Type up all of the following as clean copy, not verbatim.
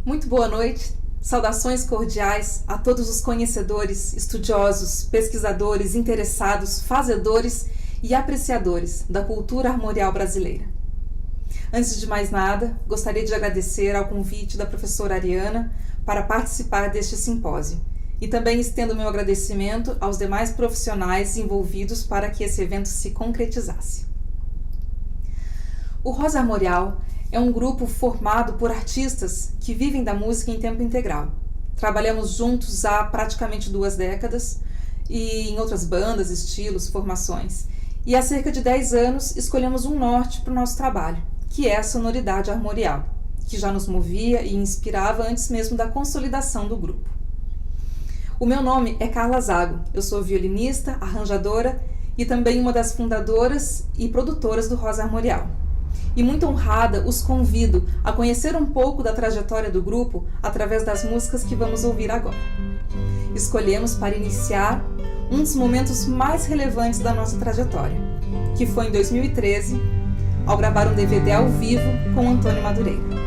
Muito boa noite, saudações cordiais a todos os conhecedores, estudiosos, pesquisadores, interessados, fazedores e apreciadores da cultura armorial brasileira. Antes de mais nada, gostaria de agradecer ao convite da professora Ariana para participar deste simpósio e também estendo meu agradecimento aos demais profissionais envolvidos para que esse evento se concretizasse. O Rosa Armorial é um grupo formado por artistas que vivem da música em tempo integral. Trabalhamos juntos há praticamente 2 décadas e em outras bandas, estilos, formações. E há cerca de 10 anos escolhemos um norte para o nosso trabalho, que é a sonoridade armorial, que já nos movia e inspirava antes mesmo da consolidação do grupo. O meu nome é Carla Zago, eu sou violinista, arranjadora e também uma das fundadoras e produtoras do Rosa Armorial. E muito honrada, os convido a conhecer um pouco da trajetória do grupo através das músicas que vamos ouvir agora. Escolhemos para iniciar um dos momentos mais relevantes da nossa trajetória, que foi em 2013, ao gravar um DVD ao vivo com Antônio Madureira.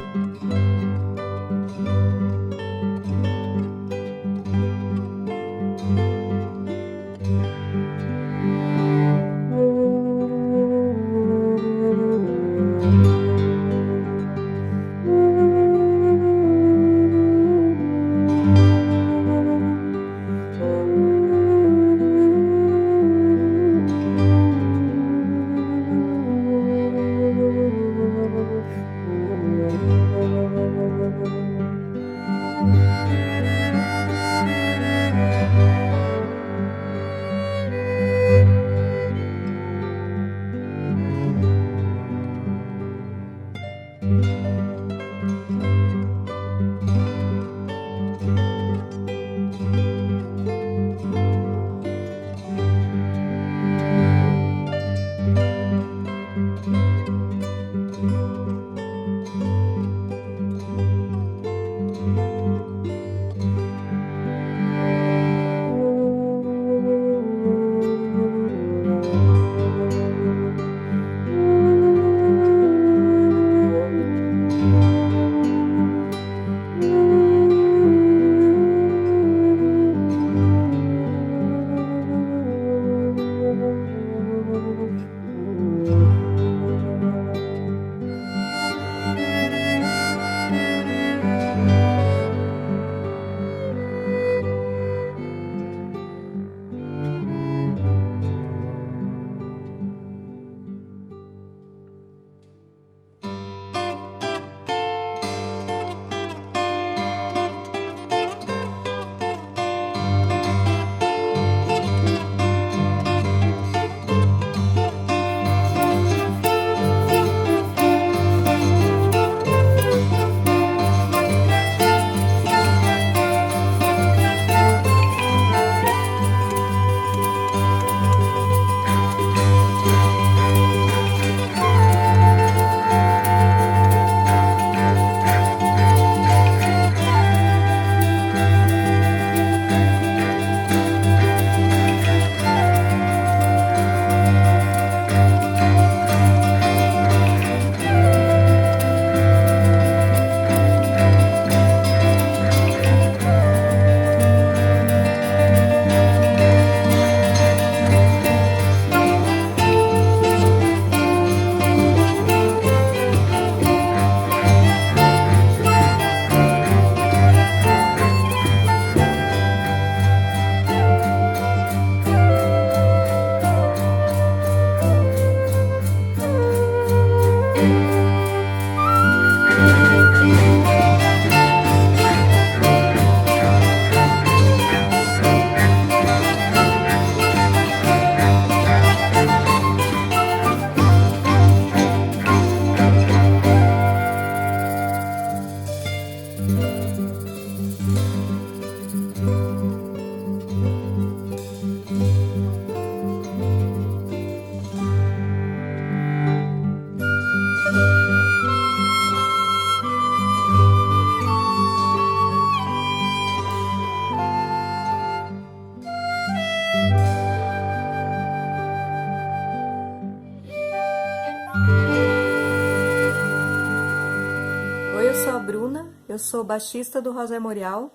Oi, eu sou a Bruna, eu sou baixista do Rosa Armorial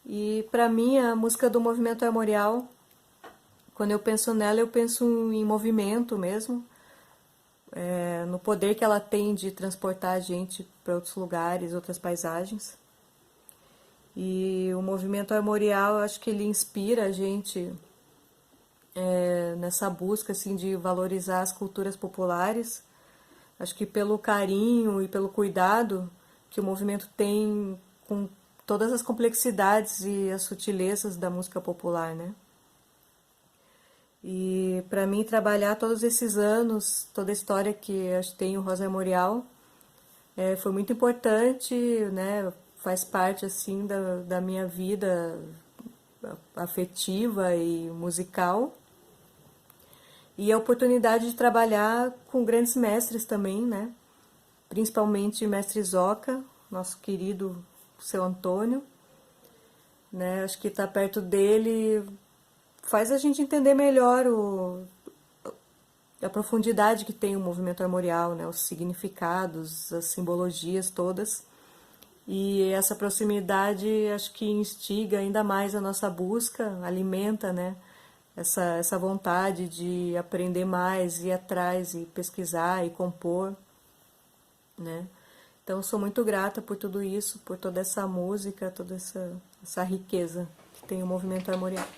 e para mim a música do Movimento Armorial, quando eu penso nela, eu penso em movimento mesmo, no poder que ela tem de transportar a gente para outros lugares, outras paisagens. E o Movimento Armorial, eu acho que ele inspira a gente nessa busca assim, de valorizar as culturas populares. Acho que pelo carinho e pelo cuidado que o movimento tem com todas as complexidades e as sutilezas da música popular, né? E para mim trabalhar todos esses anos, toda a história que tem o Rosa Armorial, foi muito importante, né? Faz parte assim da minha vida afetiva e musical. E a oportunidade de trabalhar com grandes mestres também, né? Principalmente mestre Zoca, nosso querido seu Antônio, né? Acho que estar perto dele faz a gente entender melhor a profundidade que tem o movimento armorial, né? Os significados, as simbologias todas. E essa proximidade acho que instiga ainda mais a nossa busca, alimenta, né? Essa vontade de aprender mais, ir atrás e pesquisar e compor, né? Então sou muito grata por tudo isso, por toda essa música, toda essa riqueza que tem o movimento armorial.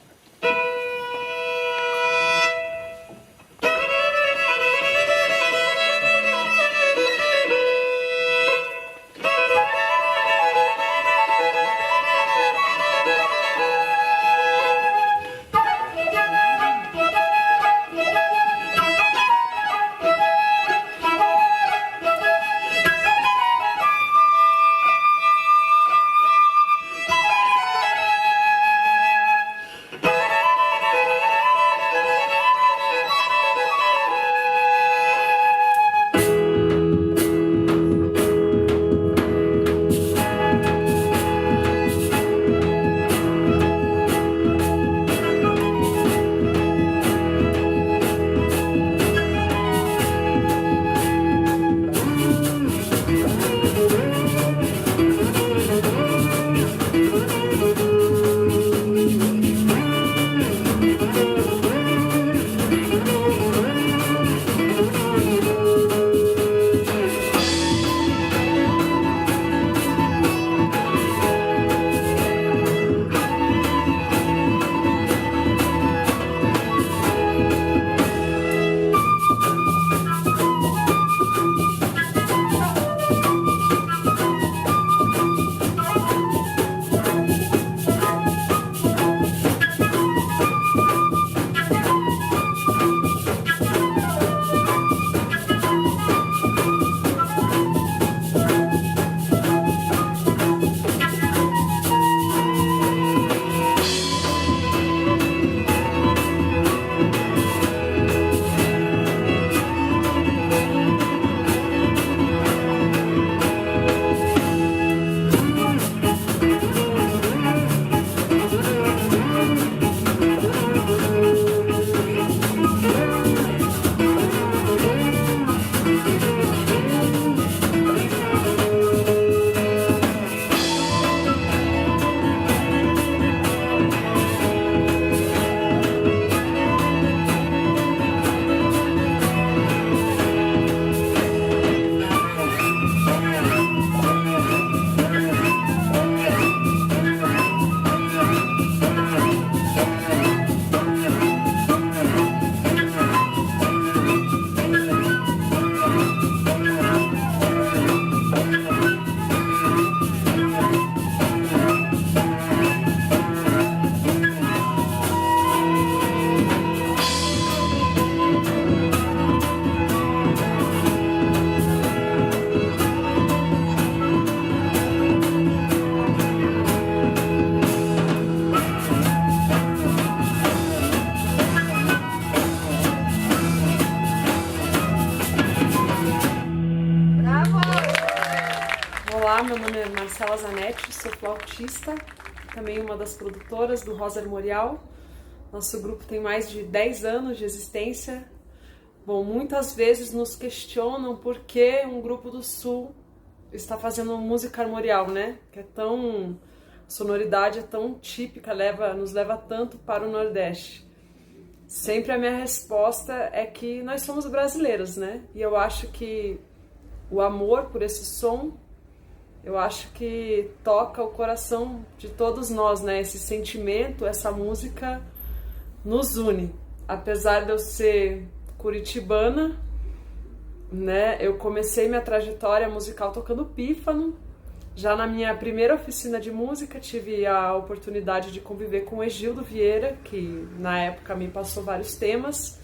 Olá, meu nome é Marcela Zanetti, sou flautista, também uma das produtoras do Rosa Armorial. Nosso grupo tem mais de 10 anos de existência. Bom, muitas vezes nos questionam por que um grupo do Sul estar fazendo música armorial, né? Que é tão... A sonoridade é tão típica, nos leva tanto para o Nordeste. Sempre a minha resposta é que nós somos brasileiros, né? E eu acho que o amor por esse som, eu acho que toca o coração de todos nós, né? Esse sentimento, essa música nos une. Apesar de eu ser curitibana, né? Eu comecei minha trajetória musical tocando pífano. Já na minha primeira oficina de música, tive a oportunidade de conviver com o Egildo Vieira, que na época me passou vários temas,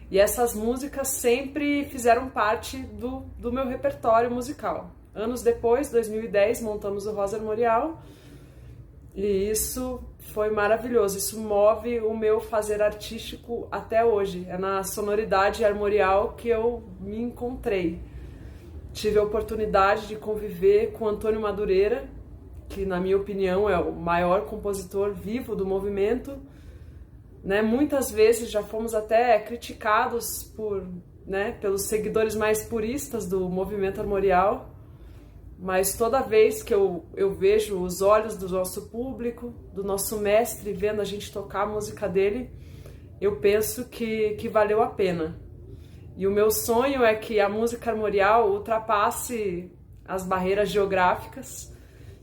e essas músicas sempre fizeram parte do meu repertório musical. Anos depois, 2010, montamos o Rosa Armorial, e isso foi maravilhoso, isso move o meu fazer artístico até hoje. É na sonoridade armorial que eu me encontrei. Tive a oportunidade de conviver com Antônio Madureira, que na minha opinião é o maior compositor vivo do movimento, né? Muitas vezes já fomos até criticados pelos seguidores mais puristas do movimento armorial, mas toda vez que eu vejo os olhos do nosso público, do nosso mestre, vendo a gente tocar a música dele, eu penso que valeu a pena. E o meu sonho é que a música armorial ultrapasse as barreiras geográficas,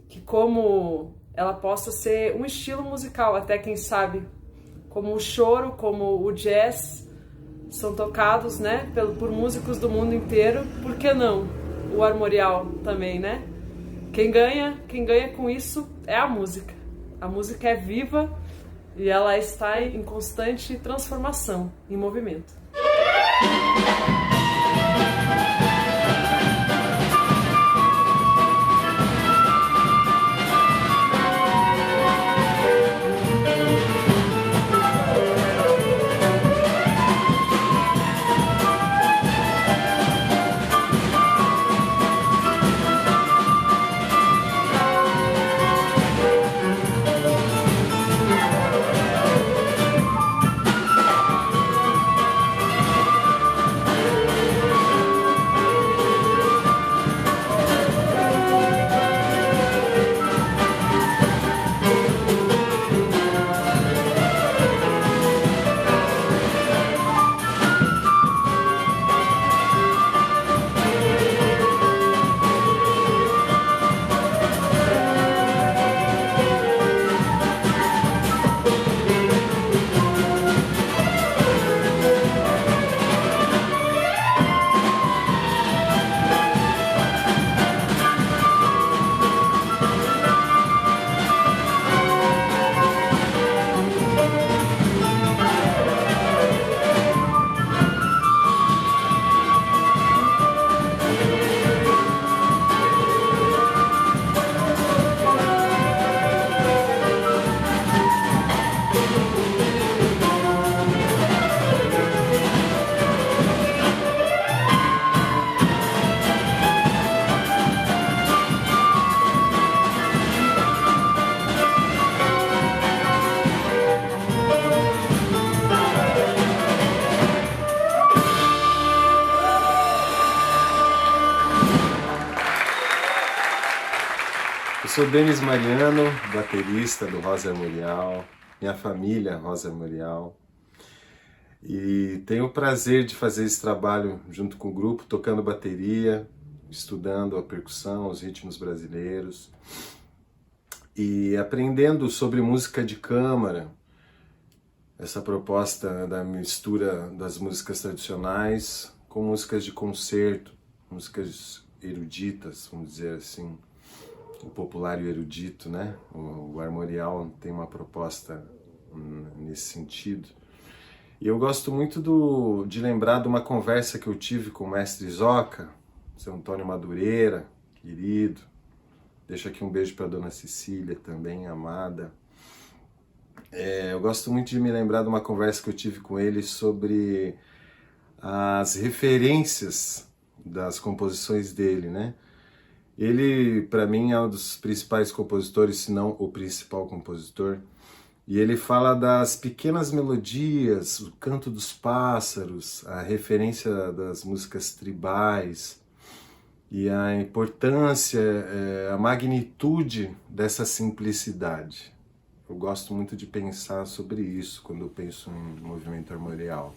que como ela possa ser um estilo musical, até quem sabe, como o choro, como o jazz, são tocados, né, por músicos do mundo inteiro, por que não o armorial também, né? Quem ganha com isso é a música. A música é viva e ela está em constante transformação, em movimento. Eu sou Denis Mariano, baterista do Rosa Armorial, minha família Rosa Armorial, e tenho o prazer de fazer esse trabalho junto com o grupo, tocando bateria, estudando a percussão, os ritmos brasileiros e aprendendo sobre música de câmara, essa proposta da mistura das músicas tradicionais com músicas de concerto, músicas eruditas, vamos dizer assim, o popular e o erudito, né? O armorial tem uma proposta nesse sentido. E eu gosto muito de lembrar de uma conversa que eu tive com o mestre Zoca, seu Antônio Madureira, querido. Deixo aqui um beijo para a dona Cecília também, amada. Eu gosto muito de me lembrar de uma conversa que eu tive com ele sobre as referências das composições dele, né? Ele, para mim, é um dos principais compositores, se não o principal compositor. E ele fala das pequenas melodias, o canto dos pássaros, a referência das músicas tribais, e a importância, a magnitude dessa simplicidade. Eu gosto muito de pensar sobre isso quando eu penso em movimento armorial.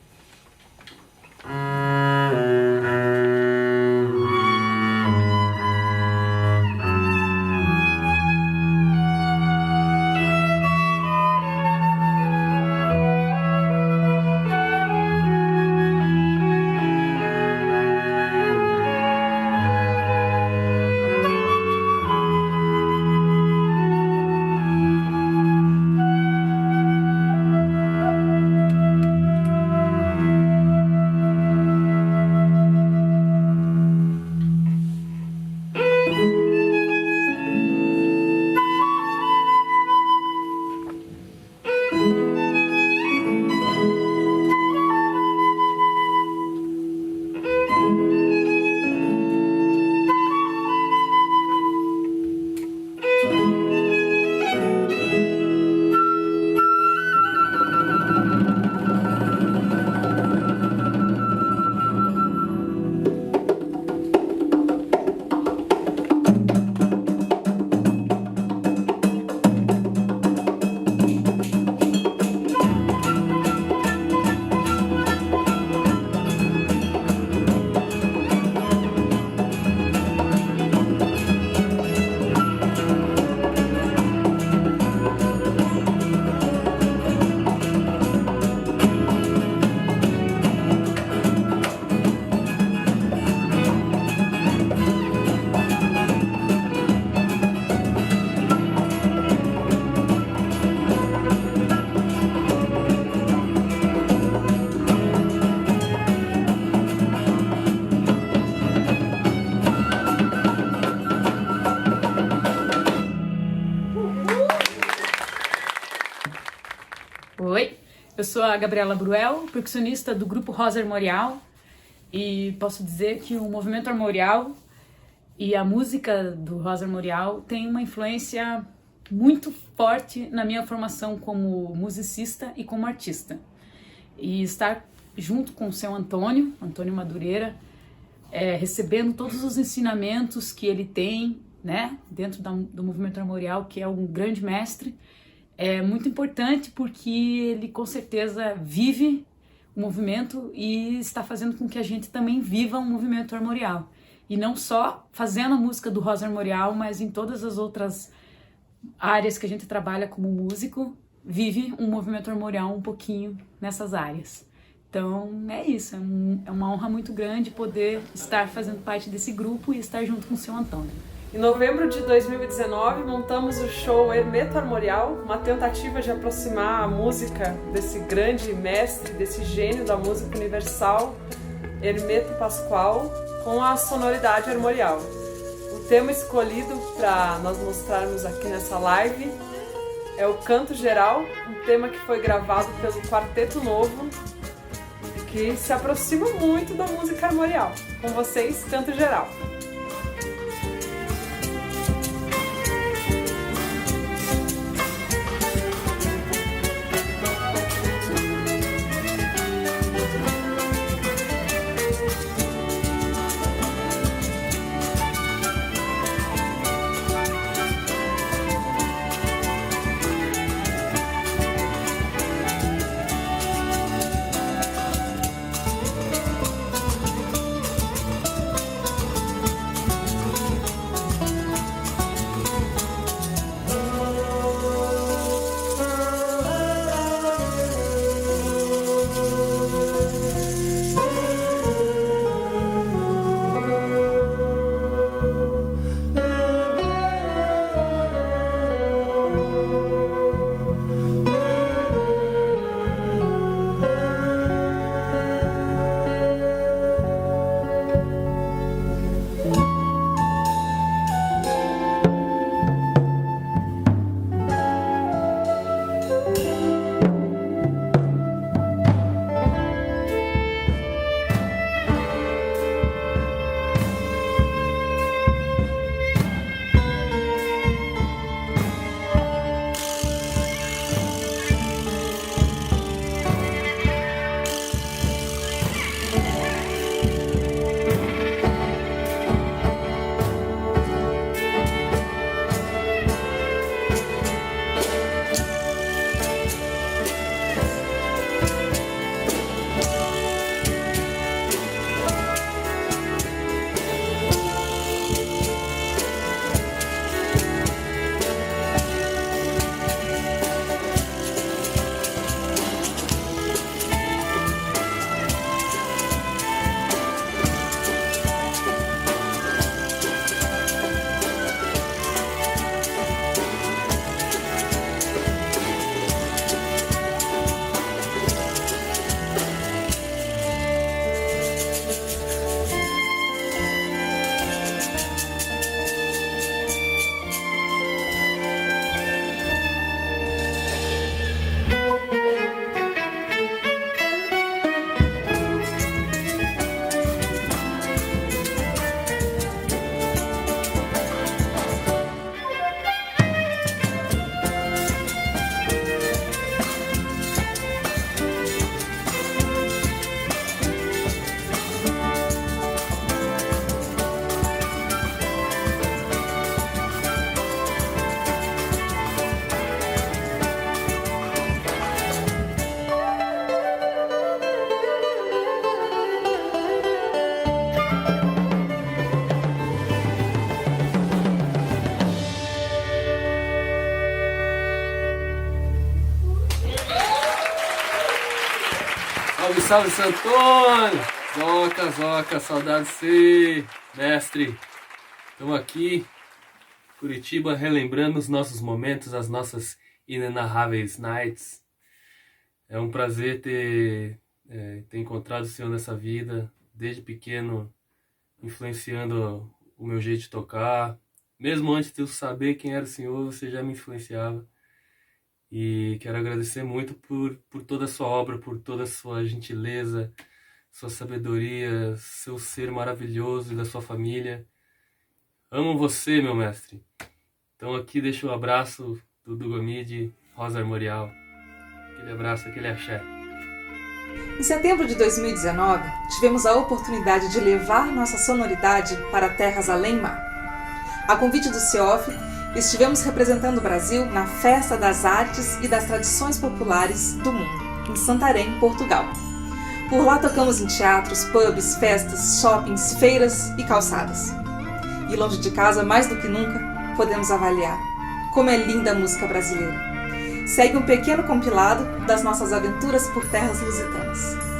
Oi, eu sou a Gabriela Bruel, percussionista do grupo Rosa Armorial, e posso dizer que o movimento armorial e a música do Rosa Armorial tem uma influência muito forte na minha formação como musicista e como artista. E estar junto com o seu Antônio Madureira, recebendo todos os ensinamentos que ele tem, né, dentro do movimento armorial, que é um grande mestre, é muito importante porque ele com certeza vive o movimento e está fazendo com que a gente também viva um movimento armorial. E não só fazendo a música do Rosa Armorial, mas em todas as outras áreas que a gente trabalha como músico, vive um movimento armorial um pouquinho nessas áreas. Então é isso, é uma honra muito grande poder estar fazendo parte desse grupo e estar junto com o seu Antônio. Em novembro de 2019, montamos o show Hermeto Armorial, uma tentativa de aproximar a música desse grande mestre, desse gênio da música universal, Hermeto Pascoal, com a sonoridade armorial. O tema escolhido para nós mostrarmos aqui nessa live é o Canto Geral, um tema que foi gravado pelo Quarteto Novo, que se aproxima muito da música armorial. Com vocês, Canto Geral. salve, Santo Antônio! Zoca, saudade de você, mestre. Estamos aqui, Curitiba, relembrando os nossos momentos, as nossas inenarráveis nights. É um prazer ter encontrado o Senhor nessa vida, desde pequeno, influenciando o meu jeito de tocar. Mesmo antes de eu saber quem era o Senhor, você já me influenciava. E quero agradecer muito por toda a sua obra, por toda a sua gentileza, sua sabedoria, seu ser maravilhoso e da sua família. Amo você, meu mestre. Então aqui deixo o abraço do Dugomid, Rosa Armorial. Aquele abraço, aquele axé. Em setembro de 2019, tivemos a oportunidade de levar nossa sonoridade para terras além mar. A convite do CEOF, estivemos representando o Brasil na Festa das Artes e das Tradições Populares do Mundo, em Santarém, Portugal. Por lá tocamos em teatros, pubs, festas, shoppings, feiras e calçadas. E longe de casa, mais do que nunca, podemos avaliar como é linda a música brasileira. Segue um pequeno compilado das nossas aventuras por terras lusitanas.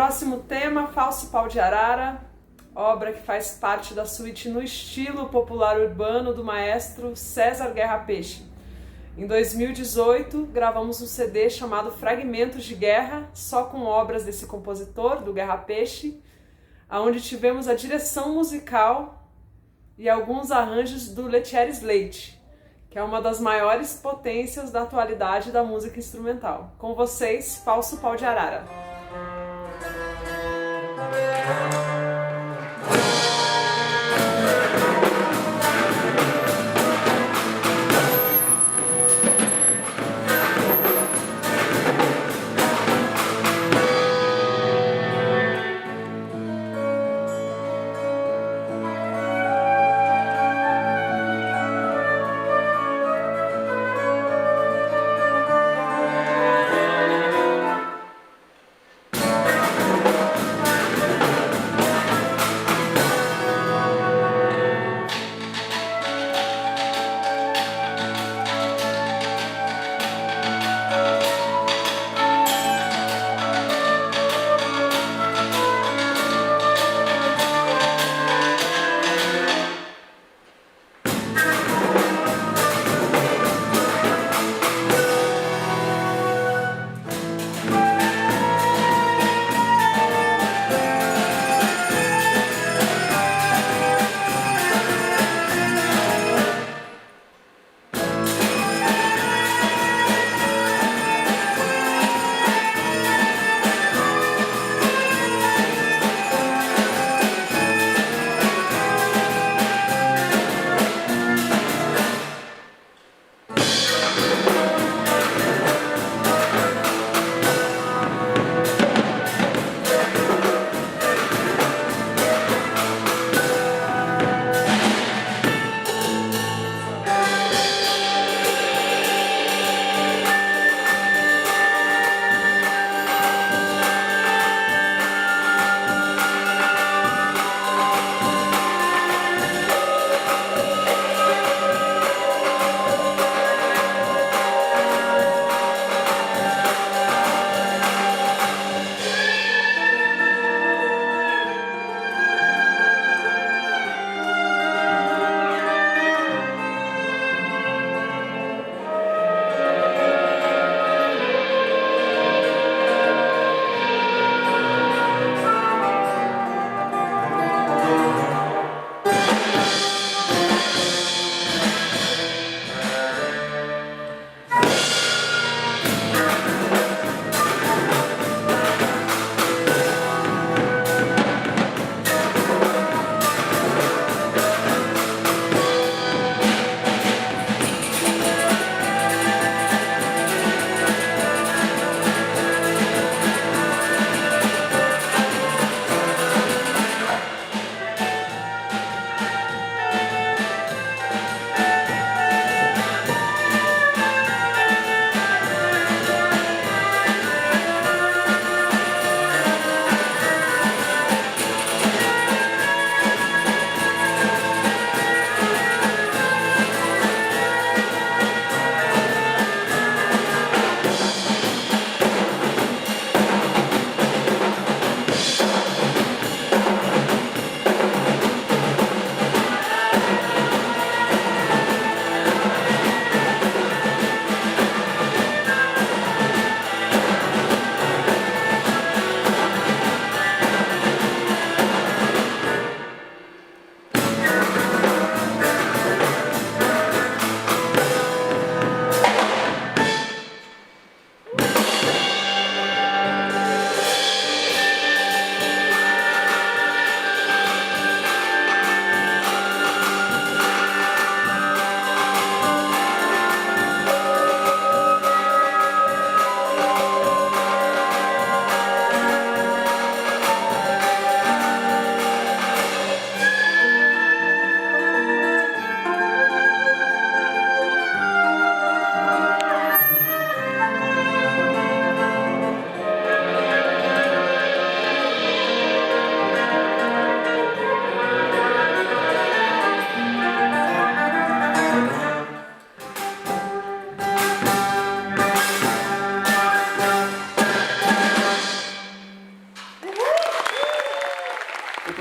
Próximo tema, Falso Pau de Arara, obra que faz parte da suíte no estilo popular urbano do maestro César Guerra Peixe. Em 2018, gravamos um CD chamado Fragmentos de Guerra, só com obras desse compositor, do Guerra Peixe, onde tivemos a direção musical e alguns arranjos do Letieres Leite, que é uma das maiores potências da atualidade da música instrumental. Com vocês, Falso Pau de Arara.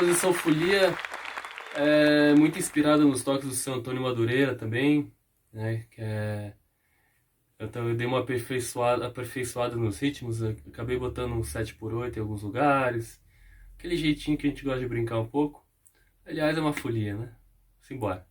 composição Folia é muito inspirada nos toques do seu Antônio Madureira também, né? Eu dei uma aperfeiçoada nos ritmos, eu acabei botando um 7/8 em alguns lugares, aquele jeitinho que a gente gosta de brincar um pouco. Aliás, é uma folia, né? Simbora.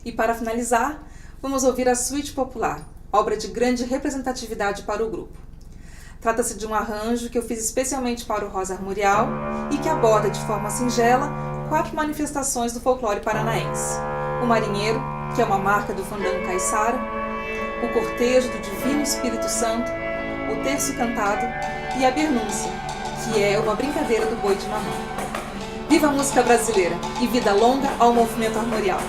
E para finalizar, vamos ouvir a Suíte Popular, obra de grande representatividade para o grupo. Trata-se de um arranjo que eu fiz especialmente para o Rosa Armorial e que aborda de forma singela 4 manifestações do folclore paranaense. O marinheiro, que é uma marca do fandango caiçara, o cortejo do Divino Espírito Santo, o terço cantado e a bernúncia, que é uma brincadeira do boi de mamão. Viva a música brasileira e vida longa ao movimento armorial!